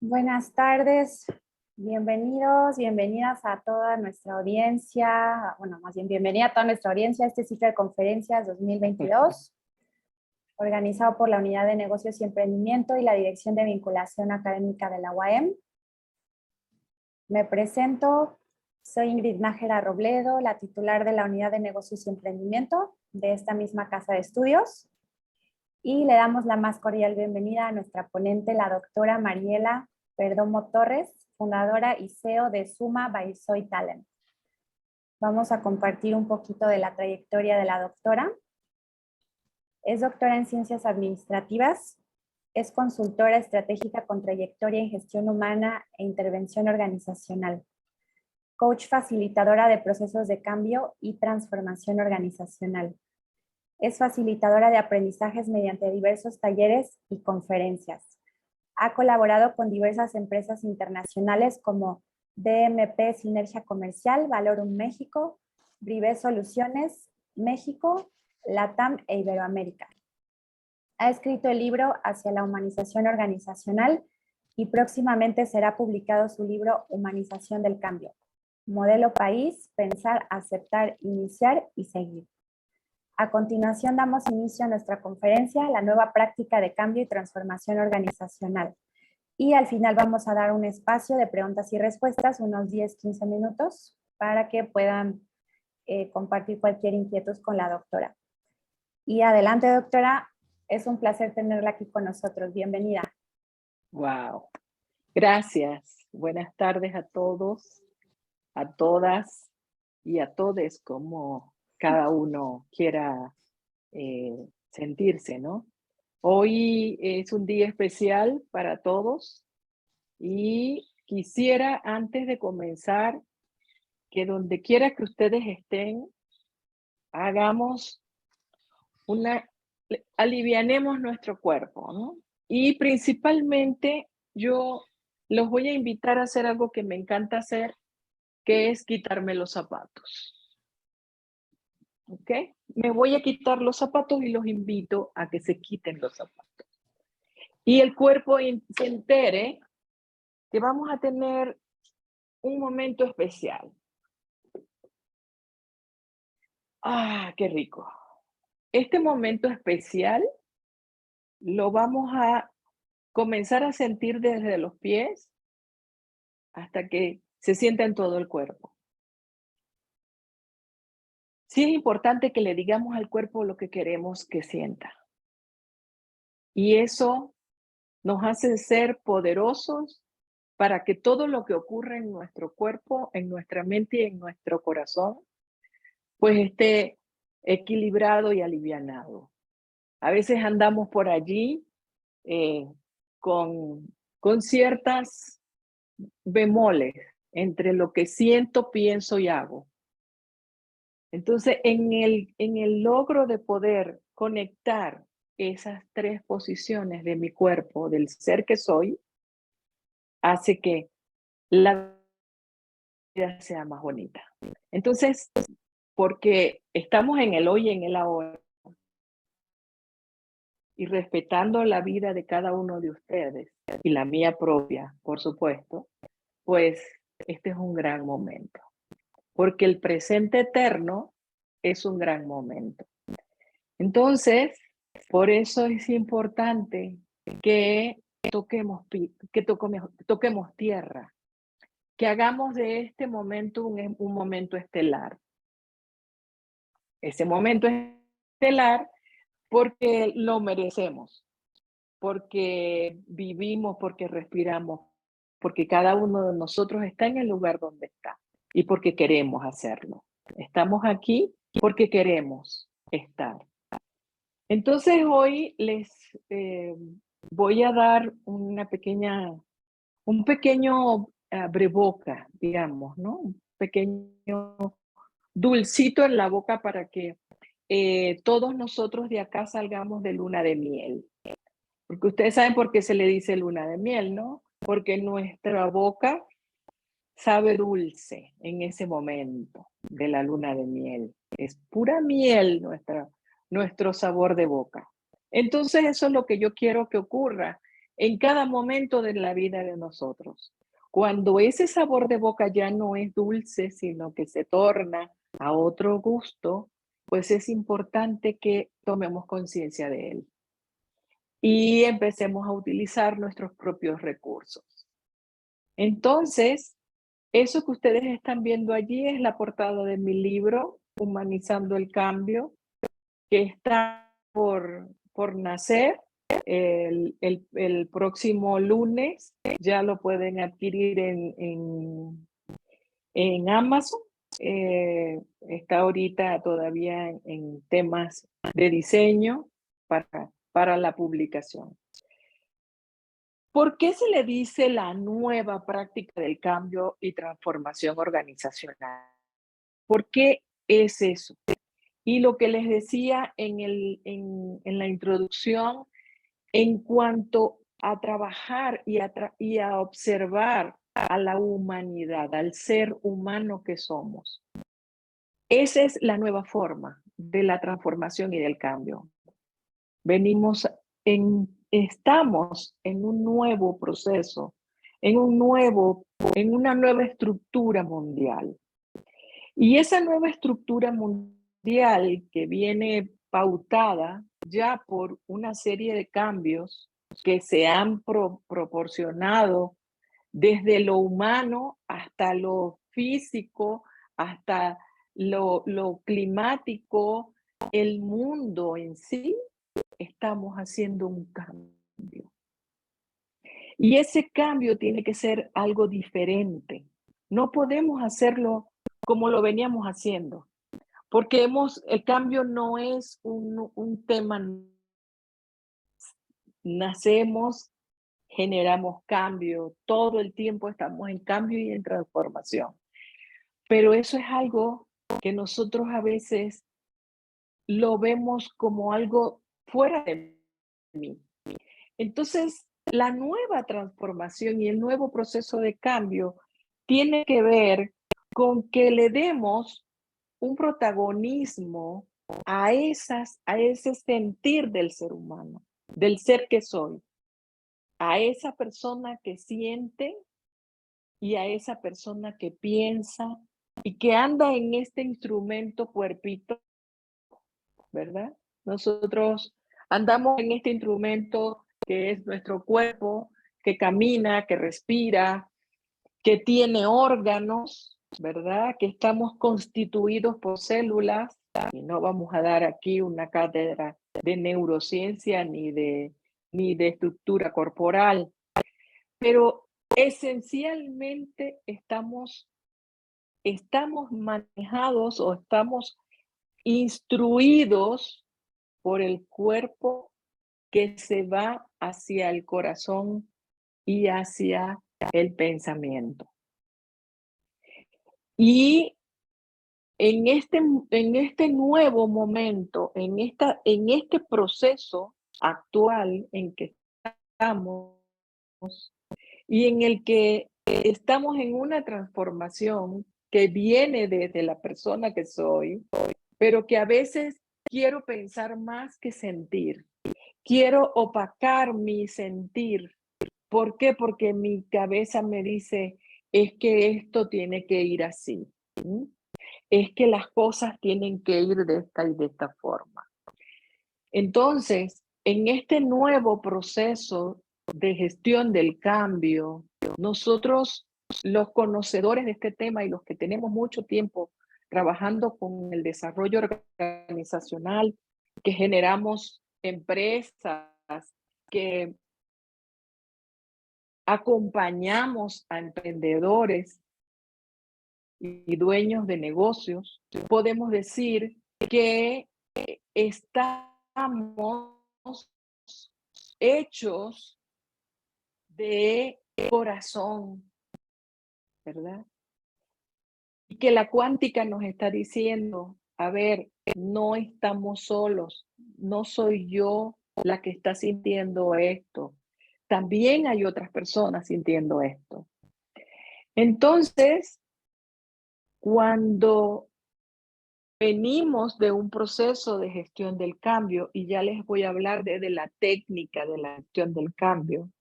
Buenas tardes, bienvenidos, bienvenidas a toda nuestra audiencia, bueno, más bien bienvenida a toda nuestra audiencia a este ciclo de conferencias 2022, organizado por la Unidad de Negocios y Emprendimiento y la Dirección de Vinculación Académica de la UAM. Me presento, soy Ingrid Nájera Robledo, la titular de la Unidad de Negocios y Emprendimiento de esta misma casa de estudios. Y le damos la más cordial bienvenida a nuestra ponente, la doctora Mariela Perdomo Torres, fundadora y CEO de Suma by Soy Talent. Vamos a compartir un poquito de la trayectoria de la doctora. Es doctora en Ciencias Administrativas, es consultora estratégica con trayectoria en gestión humana e intervención organizacional, coach facilitadora de procesos de cambio y transformación organizacional. Es facilitadora de aprendizajes mediante diversos talleres y conferencias. Ha colaborado con diversas empresas internacionales como DMP Sinergia Comercial, Valorum México, Brivé Soluciones México, LATAM e Iberoamérica. Ha escrito el libro Hacia la humanización organizacional y próximamente será publicado su libro Humanización del Cambio. Modelo País, Pensar, Aceptar, Iniciar y Seguir. A continuación damos inicio a nuestra conferencia, la nueva práctica de cambio y transformación organizacional. Y al final vamos a dar un espacio de preguntas y respuestas, unos 10-15 minutos, para que puedan compartir cualquier inquietud con la doctora. Y adelante, doctora, es un placer tenerla aquí con nosotros. Bienvenida. Wow. Gracias. Buenas tardes a todos, a todas y a todes, como cada uno quiera sentirse, ¿no? Hoy es un día especial para todos y quisiera, antes de comenzar, que donde quiera que ustedes estén, alivianemos nuestro cuerpo, ¿no? Y principalmente yo los voy a invitar a hacer algo que me encanta hacer, que es quitarme los zapatos. ¿Ok? Me voy a quitar los zapatos y los invito a que se quiten los zapatos. Y el cuerpo se entere que vamos a tener un momento especial. ¡Ah, qué rico! Este momento especial lo vamos a comenzar a sentir desde los pies hasta que se sienta en todo el cuerpo. Sí es importante que le digamos al cuerpo lo que queremos que sienta. Y eso nos hace ser poderosos para que todo lo que ocurre en nuestro cuerpo, en nuestra mente y en nuestro corazón, pues esté equilibrado y alivianado. A veces andamos por allí con ciertas bemoles entre lo que siento, pienso y hago. Entonces, en el logro de poder conectar esas tres posiciones de mi cuerpo, del ser que soy, hace que la vida sea más bonita. Entonces, porque estamos en el hoy y en el ahora, y respetando la vida de cada uno de ustedes, y la mía propia, por supuesto, pues este es un gran momento. Porque el presente eterno es un gran momento. Entonces, por eso es importante que toquemos tierra, que hagamos de este momento un momento estelar. Ese momento estelar porque lo merecemos, porque vivimos, porque respiramos, porque cada uno de nosotros está en el lugar donde está y porque queremos hacerlo. Estamos aquí porque queremos estar. Entonces hoy les voy a dar un pequeño abreboca, digamos, ¿no? Un pequeño dulcito en la boca para que todos nosotros de acá salgamos de luna de miel. Porque ustedes saben por qué se le dice luna de miel, ¿no? Porque nuestra boca sabe dulce en ese momento de la luna de miel. Es pura miel nuestro sabor de boca. Entonces eso es lo que yo quiero que ocurra en cada momento de la vida de nosotros. Cuando ese sabor de boca ya no es dulce, sino que se torna a otro gusto, pues es importante que tomemos conciencia de él y empecemos a utilizar nuestros propios recursos. Entonces, eso que ustedes están viendo allí es la portada de mi libro, Humanizando el Cambio, que está por nacer el próximo lunes. Ya lo pueden adquirir en Amazon. Está ahorita todavía en temas de diseño para la publicación. ¿Por qué se le dice la nueva práctica del cambio y transformación organizacional? ¿Por qué es eso? Y lo que les decía en la introducción, en cuanto a trabajar y a observar a la humanidad, al ser humano que somos. Esa es la nueva forma de la transformación y del cambio. Estamos en un nuevo proceso, en una nueva estructura mundial. Y esa nueva estructura mundial que viene pautada ya por una serie de cambios que se han proporcionado desde lo humano hasta lo físico, hasta lo climático, el mundo en sí, estamos haciendo un cambio. Y ese cambio tiene que ser algo diferente. No podemos hacerlo como lo veníamos haciendo, porque el cambio no es un tema. Nacemos, generamos cambio, todo el tiempo estamos en cambio y en transformación. Pero eso es algo que nosotros a veces lo vemos como algo fuera de mí. Entonces, la nueva transformación y el nuevo proceso de cambio tiene que ver con que le demos un protagonismo a ese sentir del ser humano, del ser que soy, a esa persona que siente y a esa persona que piensa y que anda en este instrumento cuerpito, ¿verdad? Nosotros andamos en este instrumento que es nuestro cuerpo, que camina, que respira, que tiene órganos, ¿verdad? Que estamos constituidos por células, y no vamos a dar aquí una cátedra de neurociencia ni de estructura corporal, pero esencialmente estamos manejados o estamos instruidos por el cuerpo que se va hacia el corazón y hacia el pensamiento. Y en este nuevo momento, en este proceso actual en que estamos y en el que estamos en una transformación que viene desde la persona que soy, pero que a veces quiero pensar más que sentir. Quiero opacar mi sentir. ¿Por qué? Porque mi cabeza me dice, es que esto tiene que ir así. Es que las cosas tienen que ir de esta y de esta forma. Entonces, en este nuevo proceso de gestión del cambio, nosotros, los conocedores de este tema y los que tenemos mucho tiempo trabajando con el desarrollo organizacional, que generamos empresas, que acompañamos a emprendedores y dueños de negocios, podemos decir que estamos hechos de corazón, ¿verdad? Y que la cuántica nos está diciendo, a ver, no estamos solos, no soy yo la que está sintiendo esto, también hay otras personas sintiendo esto. Entonces, cuando venimos de un proceso de gestión del cambio, y ya les voy a hablar de la técnica de la gestión del cambio,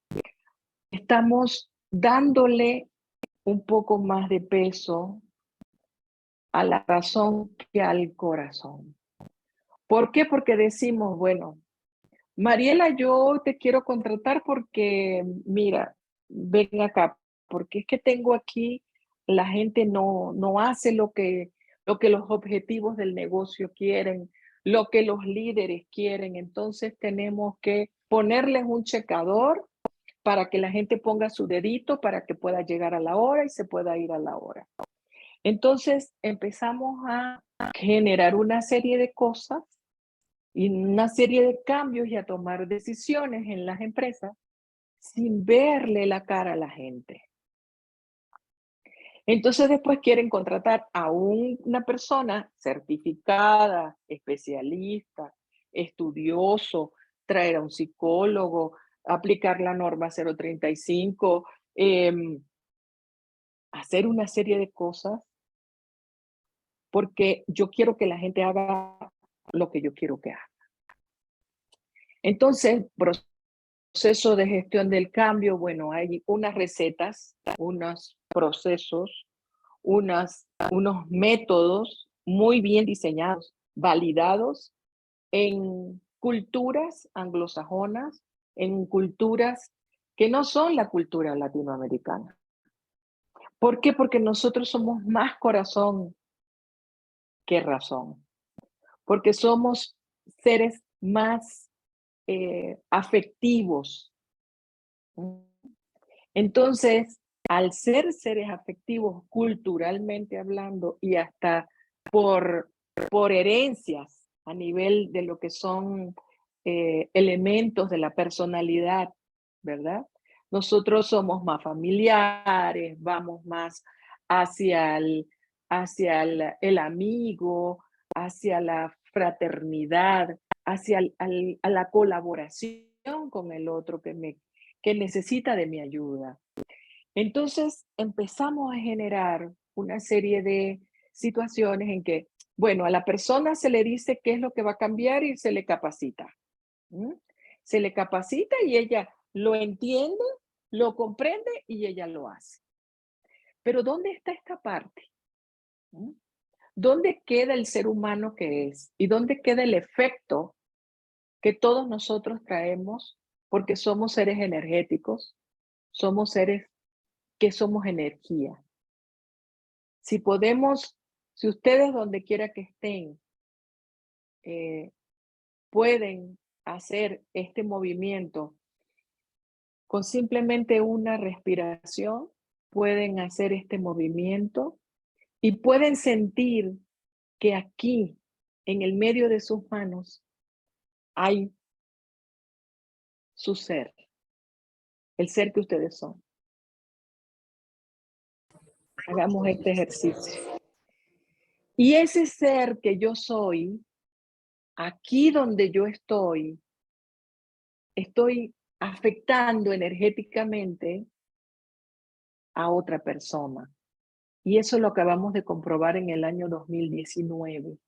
estamos dándole un poco más de peso a la razón que al corazón. ¿Por qué? Porque decimos, bueno, Mariela, yo te quiero contratar porque, mira, ven acá, porque es que tengo aquí, la gente no hace lo que los objetivos del negocio quieren, lo que los líderes quieren. Entonces tenemos que ponerles un checador para que la gente ponga su dedito para que pueda llegar a la hora y se pueda ir a la hora. Entonces empezamos a generar una serie de cosas y una serie de cambios y a tomar decisiones en las empresas sin verle la cara a la gente. Entonces después quieren contratar a una persona certificada, especialista, estudioso, traer a un psicólogo, aplicar la norma 035, hacer una serie de cosas porque yo quiero que la gente haga lo que yo quiero que haga. Entonces, proceso de gestión del cambio, bueno, hay unas recetas, unos procesos, unos métodos muy bien diseñados, validados en culturas anglosajonas, en culturas que no son la cultura latinoamericana. ¿Por qué? Porque nosotros somos más corazón que razón, porque somos seres más afectivos. Entonces, al ser seres afectivos culturalmente hablando y hasta por, por herencias a nivel de lo que son elementos de la personalidad, ¿verdad? Nosotros somos más familiares, vamos más hacia el amigo, hacia la fraternidad, hacia a la colaboración con el otro que necesita de mi ayuda. Entonces empezamos a generar una serie de situaciones en que, bueno, a la persona se le dice qué es lo que va a cambiar y se le capacita. Se le capacita y ella lo entiende, lo comprende y ella lo hace. Pero ¿dónde está esta parte? ¿Dónde queda el ser humano que es? ¿Y dónde queda el efecto que todos nosotros traemos porque somos seres energéticos? Somos seres que somos energía. Si podemos, si ustedes donde quiera que estén, pueden hacer este movimiento con simplemente una respiración, pueden hacer este movimiento y pueden sentir que aquí, en el medio de sus manos, hay su ser, el ser que ustedes son. Hagamos este ejercicio. Y ese ser que yo soy, aquí donde yo estoy afectando energéticamente a otra persona. Y eso lo acabamos de comprobar en el año 2019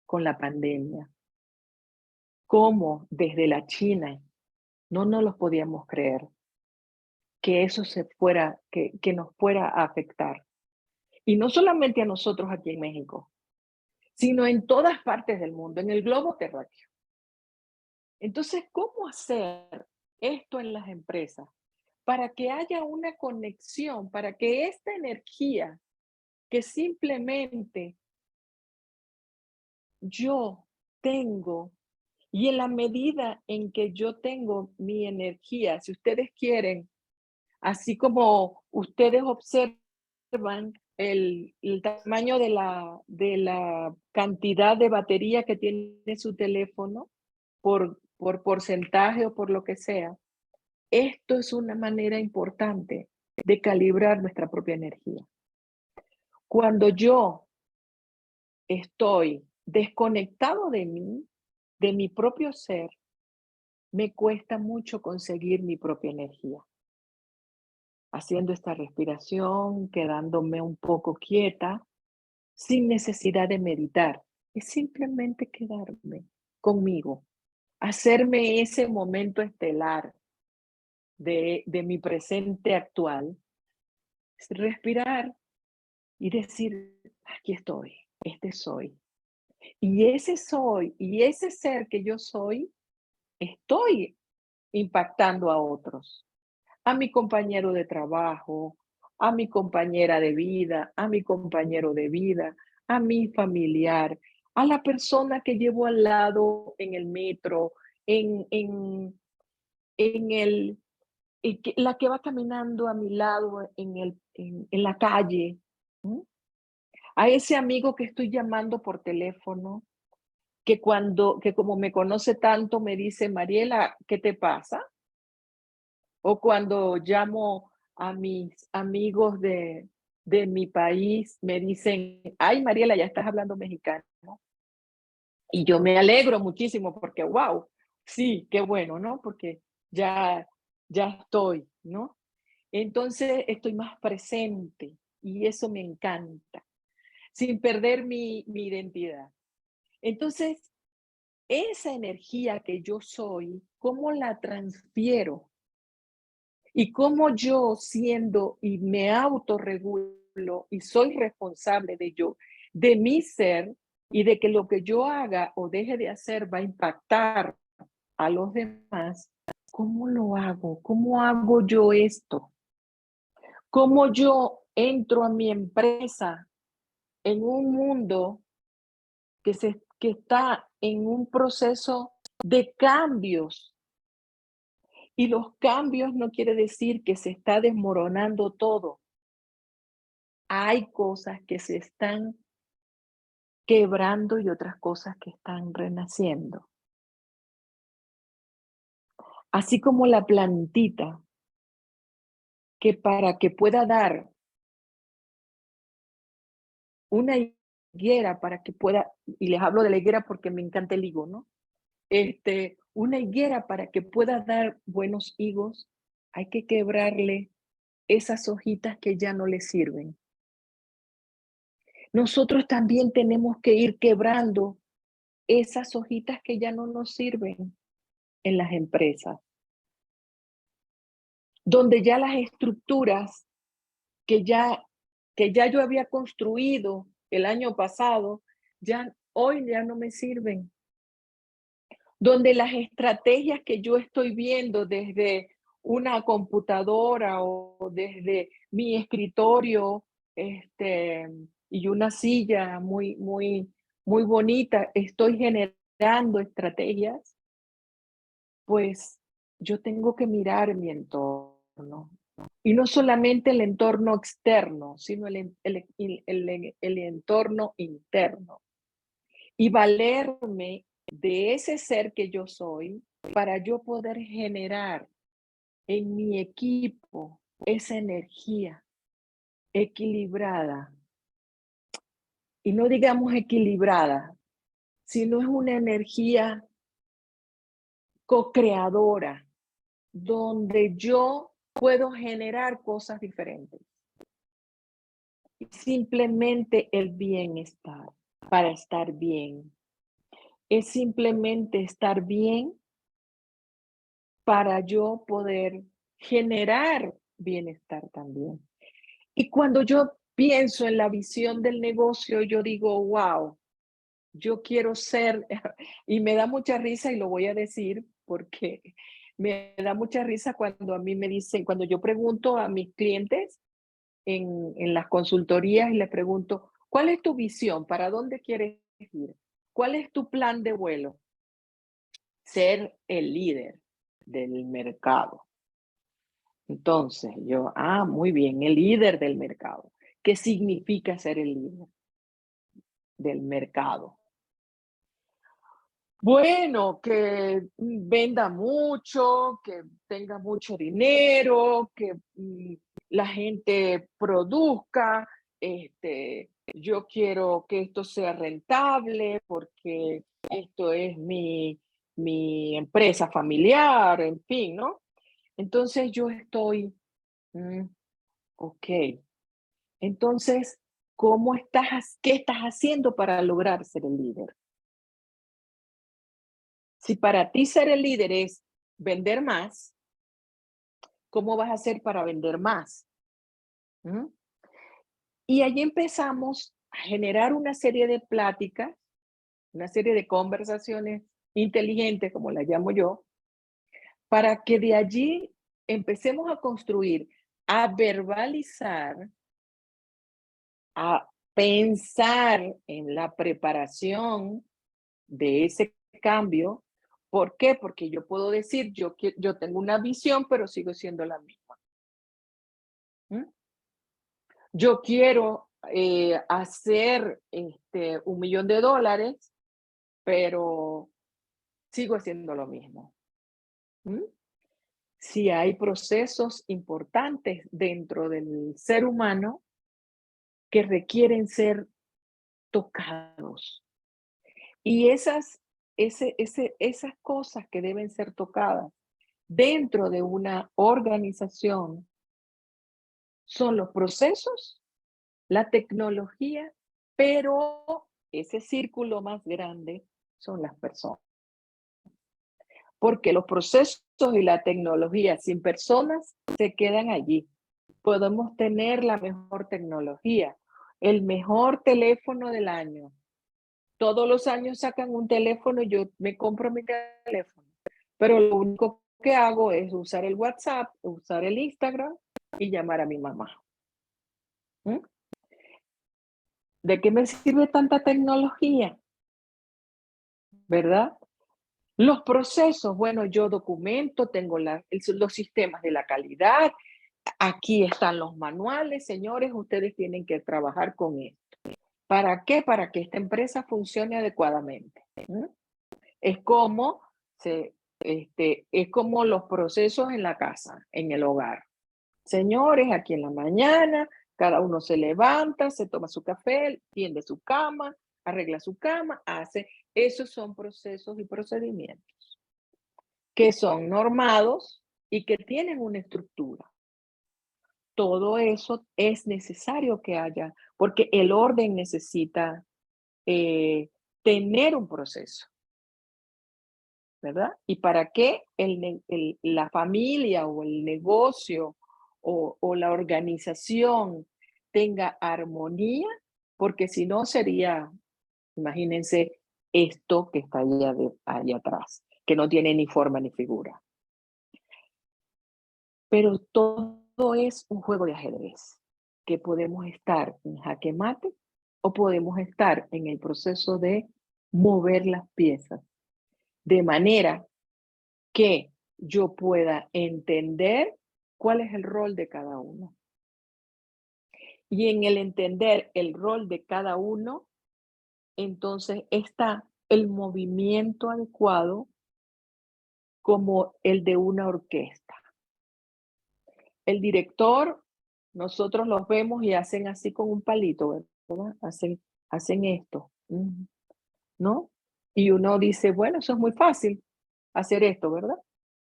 con la pandemia. Cómo desde la China no nos lo podíamos creer que eso que nos fuera a afectar. Y no solamente a nosotros aquí en México, sino en todas partes del mundo, en el globo terráqueo. Entonces, ¿cómo hacer esto en las empresas? Para que haya una conexión, para que esta energía que simplemente yo tengo, y en la medida en que yo tengo mi energía, si ustedes quieren, así como ustedes observan el tamaño de la cantidad de batería que tiene su teléfono por porcentaje o por lo que sea, esto es una manera importante de calibrar nuestra propia energía. Cuando yo estoy desconectado de mí, de mi propio ser, me cuesta mucho conseguir mi propia energía. Haciendo esta respiración, quedándome un poco quieta, sin necesidad de meditar. Es simplemente quedarme conmigo, hacerme ese momento estelar, de mi presente actual, es respirar y decir, aquí estoy, este soy. Y ese soy, y ese ser que yo soy, estoy impactando a otros, a mi compañero de trabajo, a mi compañera de vida, a mi compañero de vida, a mi familiar, a la persona que llevo al lado en el metro, en el, la que va caminando a mi lado en la calle, ¿m? A ese amigo que estoy llamando por teléfono, que como me conoce tanto me dice, Mariela, ¿qué te pasa? O cuando llamo a mis amigos de mi país, me dicen, ay, Mariela, ya estás hablando mexicano. Y yo me alegro muchísimo porque, wow, sí, qué bueno, ¿no? Porque ya, ya estoy, ¿no? Entonces estoy más presente y eso me encanta, sin perder mi identidad. Entonces, esa energía que yo soy, ¿cómo la transfiero? Y cómo yo siendo y me autorregulo y soy responsable de mi ser y de que lo que yo haga o deje de hacer va a impactar a los demás, ¿cómo lo hago? ¿Cómo hago yo esto? ¿Cómo yo entro a mi empresa en un mundo que está en un proceso de cambios? Y los cambios no quiere decir que se está desmoronando todo. Hay cosas que se están quebrando y otras cosas que están renaciendo. Así como la plantita, que para que pueda dar una higuera, para que pueda, y les hablo de la higuera porque me encanta el higo, ¿no? Una higuera para que pueda dar buenos higos, hay que quebrarle esas hojitas que ya no le sirven. Nosotros también tenemos que ir quebrando esas hojitas que ya no nos sirven en las empresas, donde ya las estructuras que ya, que ya yo había construido el año pasado, hoy ya no me sirven. Donde las estrategias que yo estoy viendo desde una computadora o desde mi escritorio y una silla muy bonita, estoy generando estrategias, pues yo tengo que mirar mi entorno. Y no solamente el entorno externo, sino el entorno interno. Y valerme de ese ser que yo soy para yo poder generar en mi equipo esa energía equilibrada. Y no digamos equilibrada, sino es una energía co-creadora, donde yo puedo generar cosas diferentes. Simplemente el bienestar, para estar bien. Es simplemente estar bien para yo poder generar bienestar también. Y cuando yo pienso en la visión del negocio, yo digo, wow, yo quiero ser, y me da mucha risa y lo voy a decir porque me da mucha risa cuando a mí me dicen, cuando yo pregunto a mis clientes en las consultorías y les pregunto, ¿cuál es tu visión? ¿Para dónde quieres ir? ¿Cuál es tu plan de vuelo? Ser el líder del mercado. Entonces, muy bien, el líder del mercado. ¿Qué significa ser el líder del mercado? Bueno, que venda mucho, que tenga mucho dinero, que la gente produzca. Yo quiero que esto sea rentable porque esto es mi empresa familiar, en fin, ¿no? Entonces yo estoy, ok. Entonces, ¿qué estás haciendo para lograr ser el líder? Si para ti ser el líder es vender más, ¿Cómo vas a hacer para vender más? ¿Mm? Y allí empezamos a generar una serie de pláticas, una serie de conversaciones inteligentes, como las llamo yo, para que de allí empecemos a construir, a verbalizar, a pensar en la preparación de ese cambio. ¿Por qué? Porque yo puedo decir, yo tengo una visión, pero sigo siendo la misma. ¿Mm? Yo quiero hacer $1.000.000, pero sigo haciendo lo mismo. ¿Mm? Si hay procesos importantes dentro del ser humano que requieren ser tocados. Y esas cosas que deben ser tocadas dentro de una organización son los procesos, la tecnología, pero ese círculo más grande son las personas. Porque los procesos y la tecnología sin personas se quedan allí. Podemos tener la mejor tecnología, el mejor teléfono del año. Todos los años sacan un teléfono y yo me compro mi teléfono. Pero lo único que hago es usar el WhatsApp, usar el Instagram y llamar a mi mamá. ¿Mm? ¿De qué me sirve tanta tecnología? ¿Verdad? Los procesos, bueno, yo documento, tengo los sistemas de la calidad, aquí están los manuales, señores, ustedes tienen que trabajar con esto. ¿Para qué? Para que esta empresa funcione adecuadamente. ¿Mm? Es como, es como los procesos en la casa, en el hogar. Señores, aquí en la mañana, cada uno se levanta, se toma su café, tiende su cama, arregla su cama, hace. Esos son procesos y procedimientos que son normados y que tienen una estructura. Todo eso es necesario que haya, porque el orden necesita tener un proceso, ¿verdad? ¿Y para qué la familia o el negocio o la organización tenga armonía? Porque si no sería, imagínense esto que está allá atrás, que no tiene ni forma ni figura. Pero todo es un juego de ajedrez, que podemos estar en jaque mate o podemos estar en el proceso de mover las piezas, de manera que yo pueda entender cuál es el rol de cada uno. Y en el entender el rol de cada uno, entonces está el movimiento adecuado como el de una orquesta. El director, nosotros los vemos y hacen así con un palito, ¿verdad? Hacen esto, ¿no? Y uno dice, bueno, eso es muy fácil, hacer esto, ¿verdad?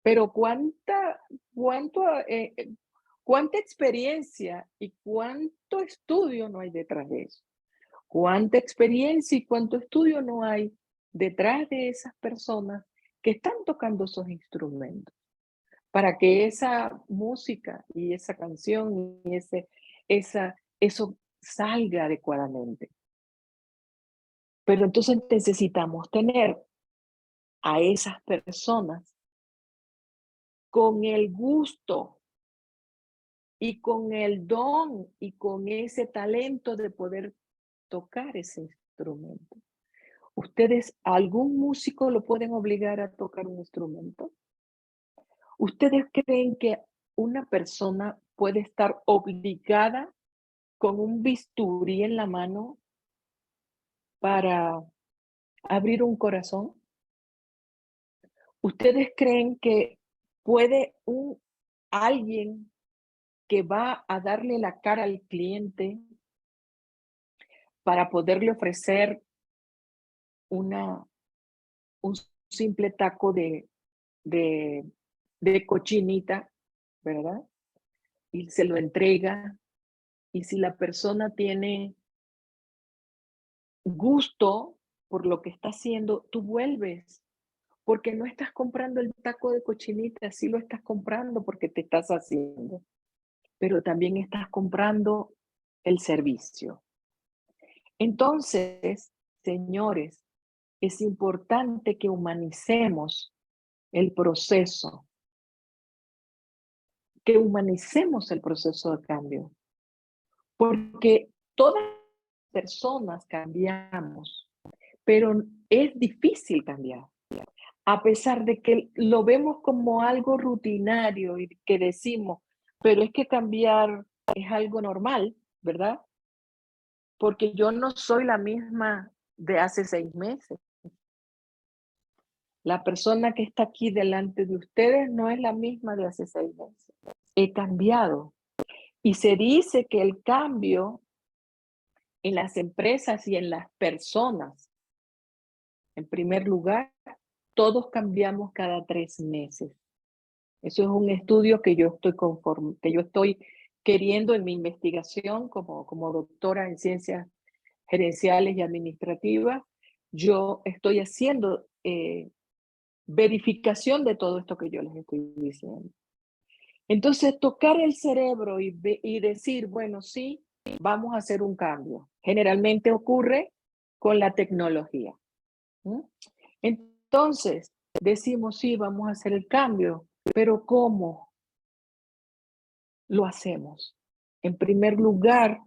Pero cuánta experiencia y cuánto estudio no hay detrás de eso. Cuánta experiencia y cuánto estudio no hay detrás de esas personas que están tocando esos instrumentos, para que esa música y esa canción y eso salga adecuadamente. Pero entonces necesitamos tener a esas personas con el gusto y con el don y con ese talento de poder tocar ese instrumento. ¿Ustedes, algún músico lo pueden obligar a tocar un instrumento? ¿Ustedes creen que una persona puede estar obligada con un bisturí en la mano para abrir un corazón? ¿Ustedes creen que puede alguien que va a darle la cara al cliente para poderle ofrecer un simple taco de cochinita, ¿verdad? Y se lo entrega? Y si la persona tiene gusto por lo que está haciendo, tú vuelves porque no estás comprando el taco de cochinita, sí lo estás comprando porque te estás haciendo, pero también estás comprando el servicio. Entonces, señores, es importante que humanicemos el proceso, que humanicemos el proceso de cambio, porque todas las personas cambiamos, pero es difícil cambiar. A pesar de que lo vemos como algo rutinario y que decimos, pero es que cambiar es algo normal, ¿verdad? Porque yo no soy la misma de hace 6 meses. La persona que está aquí delante de ustedes no es la misma de hace 6 meses. He cambiado. Y se dice que el cambio en las empresas y en las personas, en primer lugar, todos cambiamos cada 3 meses. Eso es un estudio que yo estoy queriendo en mi investigación como doctora en ciencias gerenciales y administrativas. Yo estoy haciendo verificación de todo esto que yo les estoy diciendo. Entonces, tocar el cerebro y decir, bueno, sí, vamos a hacer un cambio. Generalmente ocurre con la tecnología. Entonces, decimos, sí, vamos a hacer el cambio, pero ¿cómo lo hacemos? En primer lugar,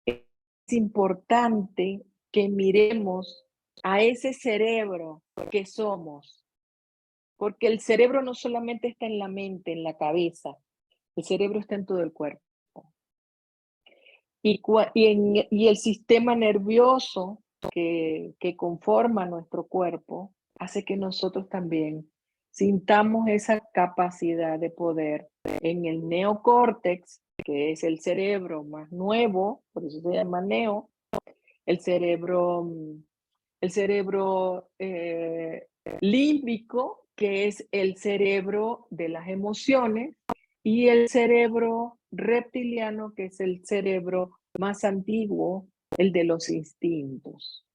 es importante que miremos a ese cerebro que somos, porque el cerebro no solamente está en la mente, en la cabeza, el cerebro está en todo el cuerpo. Y el sistema nervioso que conforma nuestro cuerpo hace que nosotros también sintamos esa capacidad de poder en el neocórtex, que es el cerebro más nuevo, por eso se llama neo, el cerebro límbico, que es el cerebro de las emociones, y el cerebro reptiliano, que es el cerebro más antiguo, el de los instintos.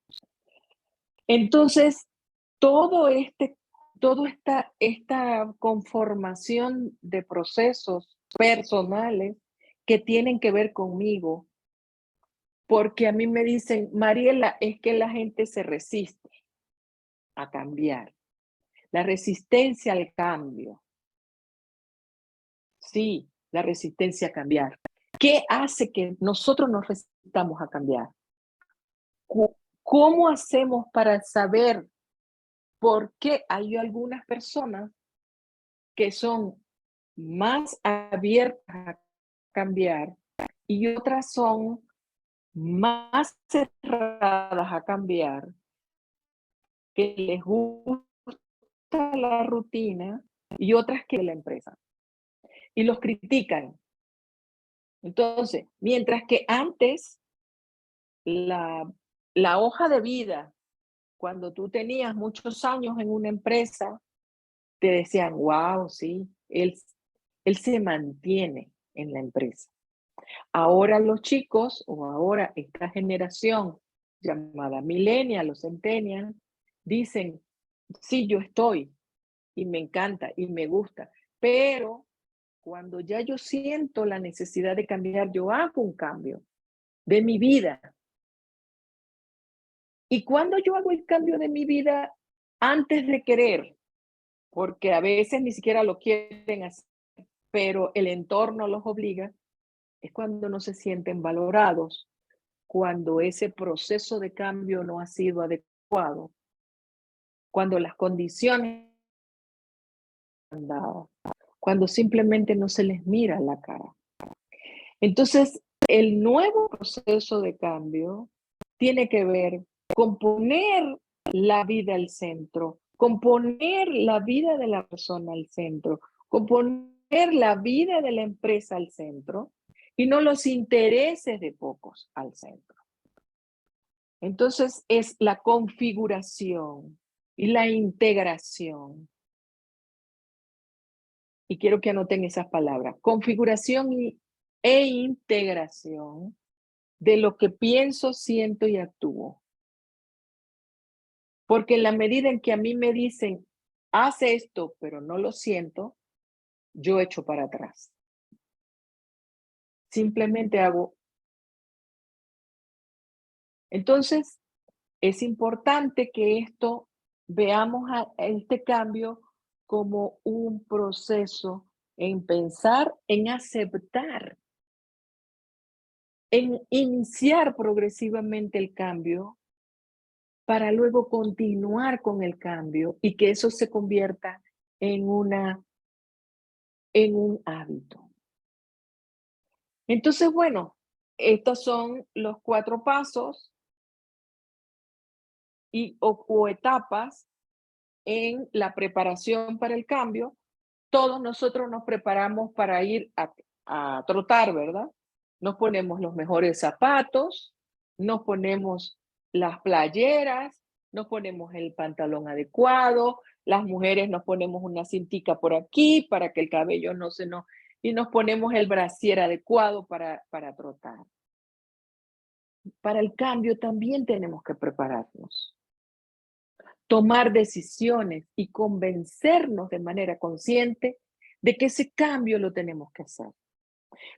Entonces, toda esta conformación de procesos personales que tienen que ver conmigo, porque a mí me dicen, Mariela, es que la gente se resiste a cambiar. La resistencia al cambio. Sí, la resistencia a cambiar. ¿Qué hace que nosotros nos resistamos a cambiar? ¿Cómo hacemos para saber por qué hay algunas personas que son más abiertas a cambiar y otras son más cerradas a cambiar, que les gusta la rutina y otras que la empresa? Y los critican. Entonces, mientras que antes la hoja de vida, cuando tú tenías muchos años en una empresa, te decían, wow, sí, él se mantiene en la empresa. Ahora los chicos, o ahora esta generación llamada millennial o centennial, dicen, sí, yo estoy y me encanta y me gusta, pero cuando ya yo siento la necesidad de cambiar, yo hago un cambio de mi vida. Y cuando yo hago el cambio de mi vida antes de querer, porque a veces ni siquiera lo quieren hacer, pero el entorno los obliga, es cuando no se sienten valorados, cuando ese proceso de cambio no ha sido adecuado, cuando las condiciones han dado, cuando simplemente no se les mira la cara. Entonces, el nuevo proceso de cambio tiene que ver con poner la vida al centro, con poner la vida de la persona al centro, con poner la vida de la empresa al centro y no los intereses de pocos al centro. Entonces, es la configuración y la integración. Y quiero que anoten esas palabras, configuración e integración de lo que pienso, siento y actúo. Porque en la medida en que a mí me dicen, haz esto, pero no lo siento, yo echo para atrás. Simplemente hago. Entonces, es importante que esto veamos a este cambio como un proceso en pensar, en aceptar, en iniciar progresivamente el cambio para luego continuar con el cambio y que eso se convierta en en un hábito. Entonces, bueno, estos son los 4 pasos o etapas en la preparación para el cambio. Todos nosotros nos preparamos para ir a trotar, ¿verdad? Nos ponemos los mejores zapatos, nos ponemos las playeras, nos ponemos el pantalón adecuado, las mujeres nos ponemos una cintica por aquí para que el cabello no se nos... y nos ponemos el brasier adecuado para trotar. Para el cambio también tenemos que prepararnos, tomar decisiones y convencernos de manera consciente de que ese cambio lo tenemos que hacer,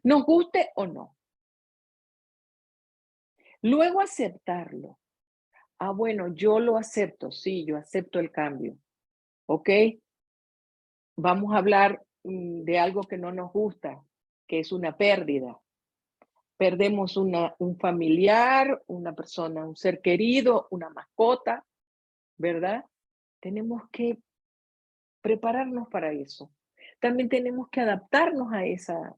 nos guste o no. Luego aceptarlo. Ah, bueno, yo lo acepto, sí, yo acepto el cambio, ¿ok? Vamos a hablar de algo que no nos gusta, que es una pérdida. Perdemos un familiar, una persona, un ser querido, una mascota, ¿verdad? Tenemos que prepararnos para eso. También tenemos que adaptarnos a esa,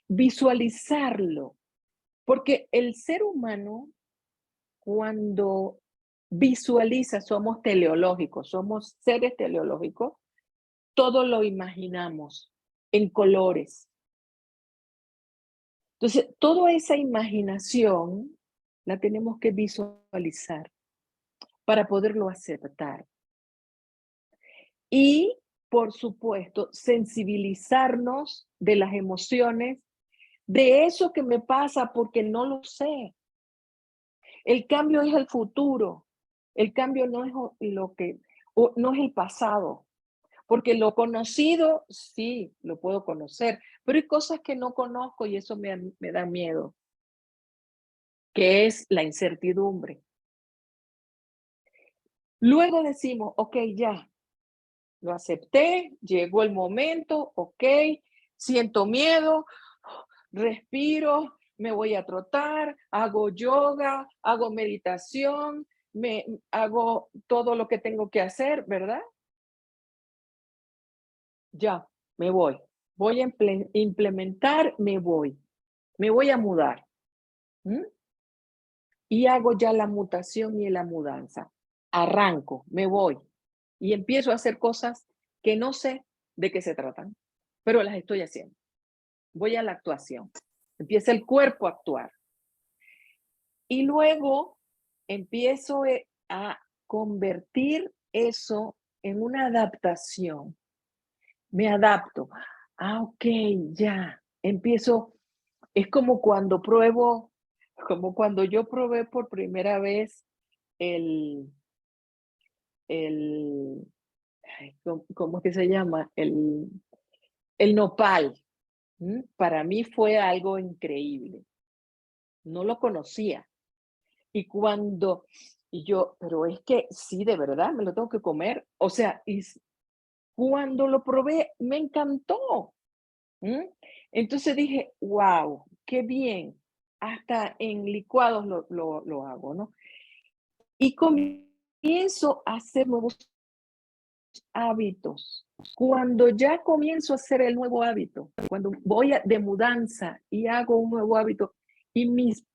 visualizarlo, porque el ser humano, cuando visualiza, somos teleológicos, somos seres teleológicos, todo lo imaginamos en colores. Entonces, toda esa imaginación la tenemos que visualizar para poderlo aceptar. Y, por supuesto, sensibilizarnos de las emociones, de eso que me pasa porque no lo sé. El cambio es el futuro. El cambio no es no es el pasado. Porque lo conocido, sí, lo puedo conocer, pero hay cosas que no conozco y eso me da miedo, que es la incertidumbre. Luego decimos, ok, ya, lo acepté, llegó el momento, ok, siento miedo, respiro, me voy a trotar, hago yoga, hago meditación, hago todo lo que tengo que hacer, ¿verdad? Ya, me voy. Voy a implementar, me voy a mudar. ¿Mm? Y hago ya la mutación y la mudanza. Arranco, me voy y empiezo a hacer cosas que no sé de qué se tratan, pero las estoy haciendo. Voy a la actuación. Empieza el cuerpo a actuar. Y luego empiezo a convertir eso en una adaptación. Me adapto. Ah, ok, ya. Empiezo. Es como cuando yo probé por primera vez el, el, ¿cómo es que se llama? El nopal. Para mí fue algo increíble. No lo conocía. Y pero es que sí, de verdad, me lo tengo que comer. O sea, cuando lo probé, me encantó. Entonces dije, wow, qué bien. Hasta en licuados lo hago, ¿no? Y comienzo a hacer nuevos hábitos. Cuando ya comienzo a hacer el nuevo hábito, cuando voy de mudanza y hago un nuevo hábito y mis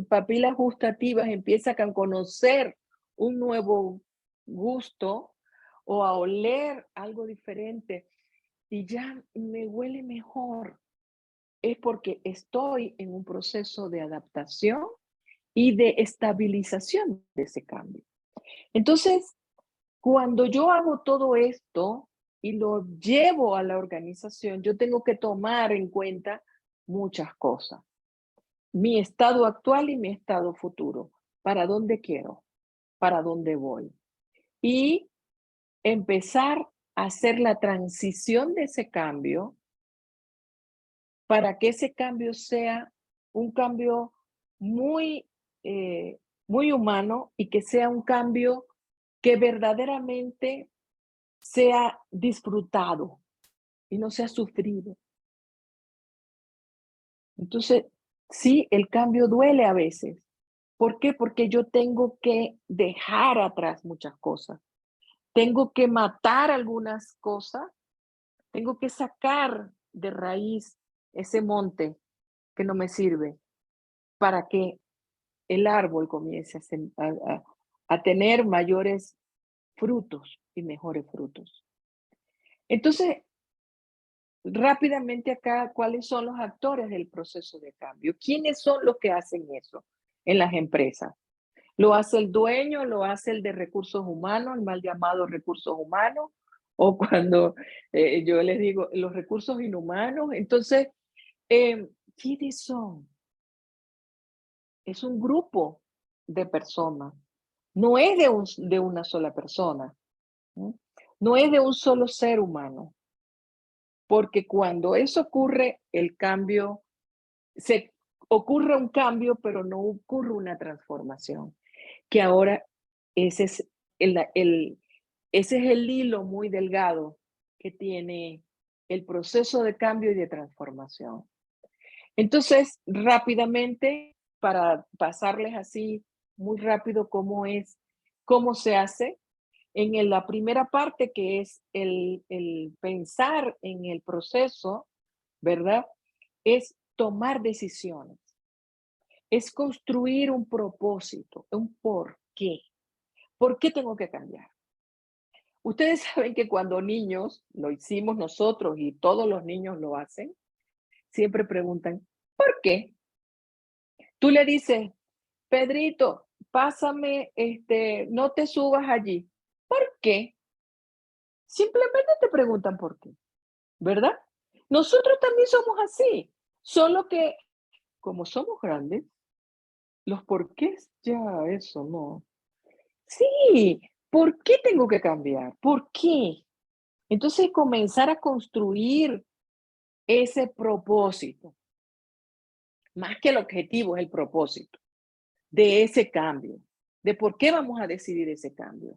papilas gustativas empiezan a conocer un nuevo gusto o a oler algo diferente y ya me huele mejor, es porque estoy en un proceso de adaptación y de estabilización de ese cambio. Entonces, cuando yo hago todo esto y lo llevo a la organización, yo tengo que tomar en cuenta muchas cosas. Mi estado actual y mi estado futuro. ¿Para dónde quiero? para dónde voy. Y empezar a hacer la transición de ese cambio para que ese cambio sea un cambio muy, muy humano y que sea un cambio que verdaderamente sea disfrutado y no sea sufrido. Entonces, sí, el cambio duele a veces. ¿Por qué? Porque yo tengo que dejar atrás muchas cosas. Tengo que matar algunas cosas. Tengo que sacar de raíz ese monte que no me sirve para que el árbol comience a tener mayores frutos y mejores frutos. Entonces, rápidamente acá, ¿cuáles son los actores del proceso de cambio? ¿Quiénes son los que hacen eso en las empresas? ¿Lo hace el dueño? ¿Lo hace el de recursos humanos, el mal llamado recursos humanos? O cuando yo les digo los recursos inhumanos. Entonces, ¿quiénes son? Es un grupo de personas. No es de una sola persona. ¿No? No es de un solo ser humano. Porque cuando eso ocurre, el cambio, se ocurre un cambio, pero no ocurre una transformación. Que ahora ese es ese es el hilo muy delgado que tiene el proceso de cambio y de transformación. Entonces, rápidamente, para pasarles así muy rápido cómo se hace, la primera parte que es el pensar en el proceso, ¿verdad? Es tomar decisiones, es construir un propósito, un por qué. ¿Por qué tengo que cambiar? Ustedes saben que cuando niños, lo hicimos nosotros y todos los niños lo hacen, siempre preguntan, ¿por qué? Tú le dices, Pedrito, pásame, no te subas allí. ¿Por qué? Simplemente te preguntan por qué, ¿verdad? Nosotros también somos así, solo que como somos grandes, los porqués ya eso no. Sí, ¿por qué tengo que cambiar? ¿Por qué? Entonces comenzar a construir ese propósito, más que el objetivo, es el propósito de ese cambio, de por qué vamos a decidir ese cambio.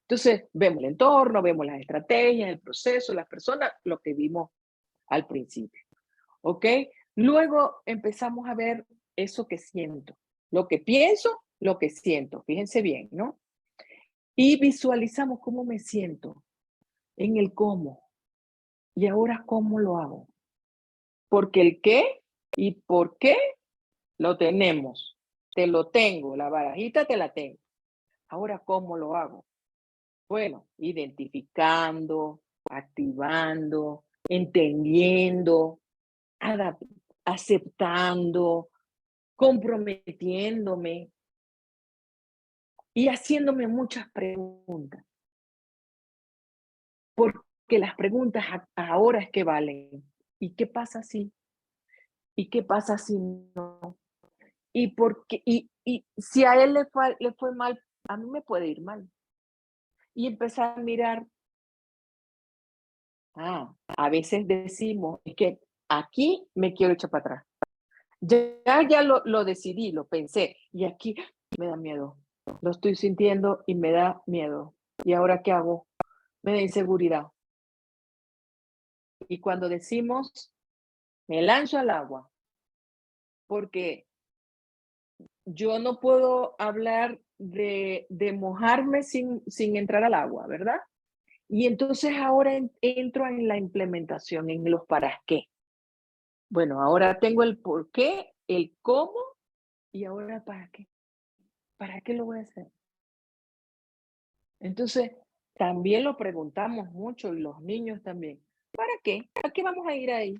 Entonces, vemos el entorno, vemos las estrategias, el proceso, las personas, lo que vimos al principio, ¿ok? Luego empezamos a ver eso que siento, lo que pienso, lo que siento, fíjense bien, ¿no? Y visualizamos cómo me siento en el cómo. Y ahora, ¿cómo lo hago? Porque el qué y por qué lo tenemos. Te lo tengo, la barajita te la tengo. Ahora, ¿cómo lo hago? Bueno, identificando, activando, entendiendo, aceptando, comprometiéndome y haciéndome muchas preguntas. Porque las preguntas ahora es que valen. ¿Y qué pasa si? ¿Y qué pasa si no? ¿Y, por qué? Y si a él le fue mal, a mí me puede ir mal. Y empezar a mirar, a veces decimos, es que aquí me quiero echar para atrás. Ya lo decidí, lo pensé, y aquí me da miedo. Lo estoy sintiendo y me da miedo. ¿Y ahora qué hago? Me da inseguridad. Y cuando decimos, me lanzo al agua, porque yo no puedo hablar de mojarme sin entrar al agua, ¿verdad? Y entonces ahora entro en la implementación, en los para qué. Bueno, ahora tengo el por qué, el cómo y ahora para qué. ¿Para qué lo voy a hacer? Entonces, también lo preguntamos mucho y los niños también. ¿Para qué? ¿Para qué vamos a ir ahí?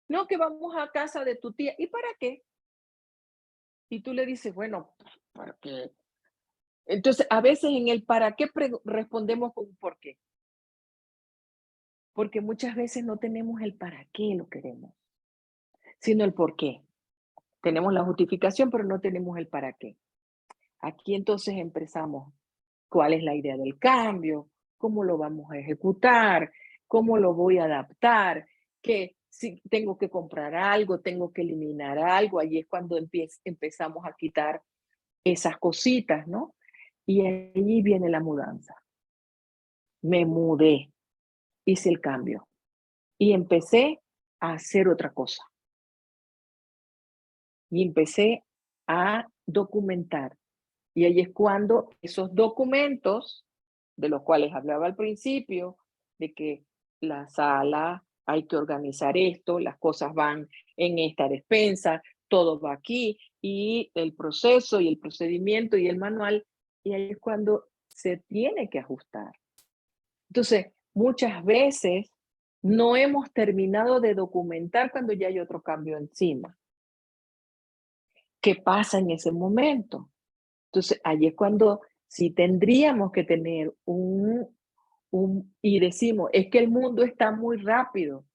No, que vamos a casa de tu tía. ¿Y para qué? Y tú le dices, bueno, ¿para qué? Entonces, a veces en el para qué respondemos con un por qué. Porque muchas veces no tenemos el para qué lo queremos, sino el por qué. Tenemos la justificación, pero no tenemos el para qué. Aquí entonces empezamos. ¿Cuál es la idea del cambio? ¿Cómo lo vamos a ejecutar? ¿Cómo lo voy a adaptar? Que si tengo que comprar algo, tengo que eliminar algo, ahí es cuando empezamos a quitar esas cositas, ¿no? Y ahí viene la mudanza. Me mudé, hice el cambio y empecé a hacer otra cosa. Y empecé a documentar. Y ahí es cuando esos documentos, de los cuales hablaba al principio, de que la sala, hay que organizar esto, las cosas van en esta despensa, todo va aquí, y el proceso y el procedimiento y el manual, y ahí es cuando se tiene que ajustar. Entonces, muchas veces no hemos terminado de documentar cuando ya hay otro cambio encima. ¿Qué pasa en ese momento? Entonces, ahí es cuando sí tendríamos que tener y decimos, es que el mundo está muy rápido.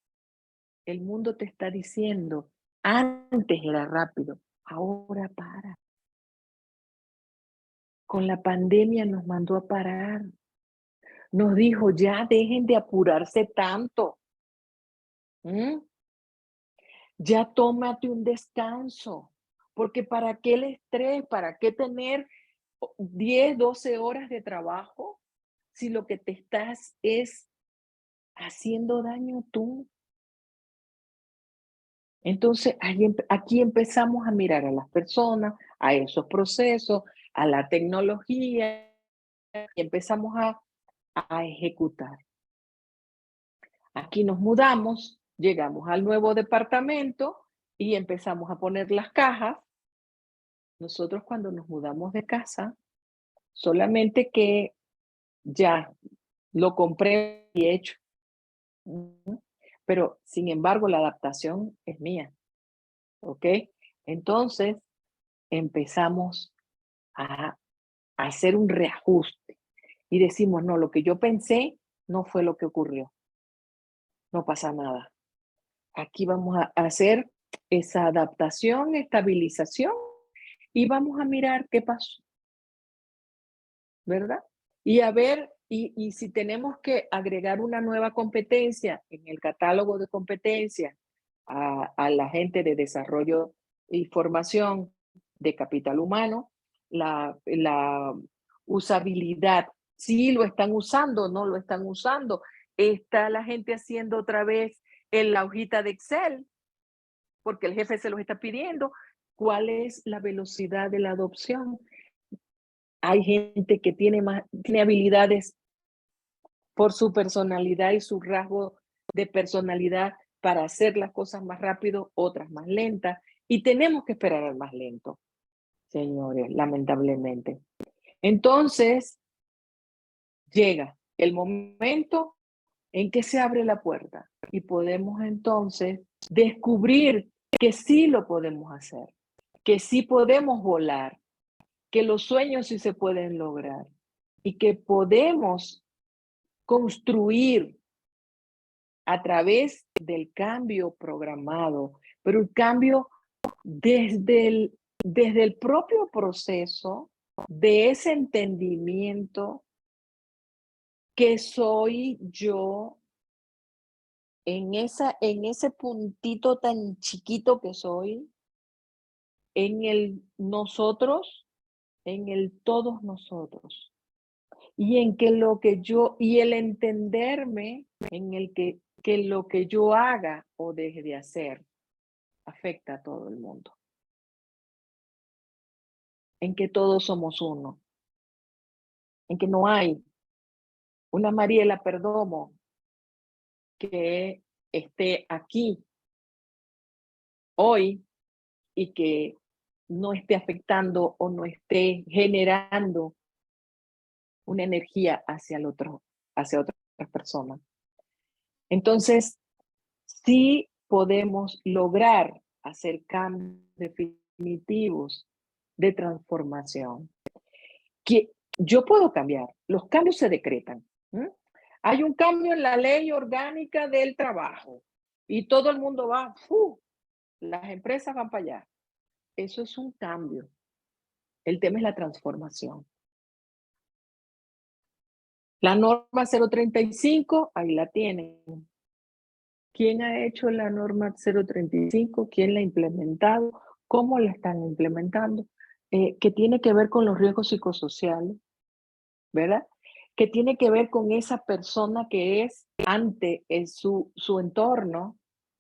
El mundo te está diciendo, antes era rápido, ahora para. Con la pandemia nos mandó a parar. Nos dijo, ya dejen de apurarse tanto. ¿Mm? Ya tómate un descanso. Porque ¿para qué el estrés? ¿Para qué tener 10, 12 horas de trabajo si lo que te estás es haciendo daño tú? Entonces, aquí empezamos a mirar a las personas, a esos procesos, a la tecnología, y empezamos a ejecutar. Aquí nos mudamos, llegamos al nuevo departamento y empezamos a poner las cajas. Nosotros cuando nos mudamos de casa, solamente que ya lo compré y hecho. Pero, sin embargo, la adaptación es mía, ¿ok? Entonces, empezamos a hacer un reajuste y decimos, no, lo que yo pensé no fue lo que ocurrió, no pasa nada. Aquí vamos a hacer esa adaptación, estabilización y vamos a mirar qué pasó, ¿verdad? Y a ver, y si tenemos que agregar una nueva competencia en el catálogo de competencias a la gente de desarrollo y formación de capital humano, la usabilidad, si lo están usando, no lo están usando. Está la gente haciendo otra vez en la hojita de Excel, porque el jefe se los está pidiendo. ¿Cuál es la velocidad de la adopción? Hay gente que tiene habilidades por su personalidad y su rasgo de personalidad para hacer las cosas más rápido, otras más lentas, y tenemos que esperar al más lento, señores, lamentablemente. Entonces, llega el momento en que se abre la puerta y podemos entonces descubrir que sí lo podemos hacer, que sí podemos volar, que los sueños sí se pueden lograr y que podemos construir a través del cambio programado, pero el cambio desde el propio proceso de ese entendimiento que soy yo en ese puntito tan chiquito que soy, en el nosotros, en el todos nosotros. Y en que y el entenderme en el que lo que yo haga o deje de hacer afecta a todo el mundo. En que todos somos uno. En que no hay una Mariela Perdomo que esté aquí hoy y que no esté afectando o no esté generando una energía hacia otras personas. Entonces, sí podemos lograr hacer cambios definitivos de transformación. Que yo puedo cambiar, los cambios se decretan. Hay un cambio en la ley orgánica del trabajo y todo el mundo va, las empresas van para allá. Eso es un cambio. El tema es la transformación. La norma 035, ahí la tienen. ¿Quién ha hecho la norma 035? ¿Quién la ha implementado? ¿Cómo la están implementando? Que tiene que ver con los riesgos psicosociales, ¿verdad? Que tiene que ver con esa persona que es ante su entorno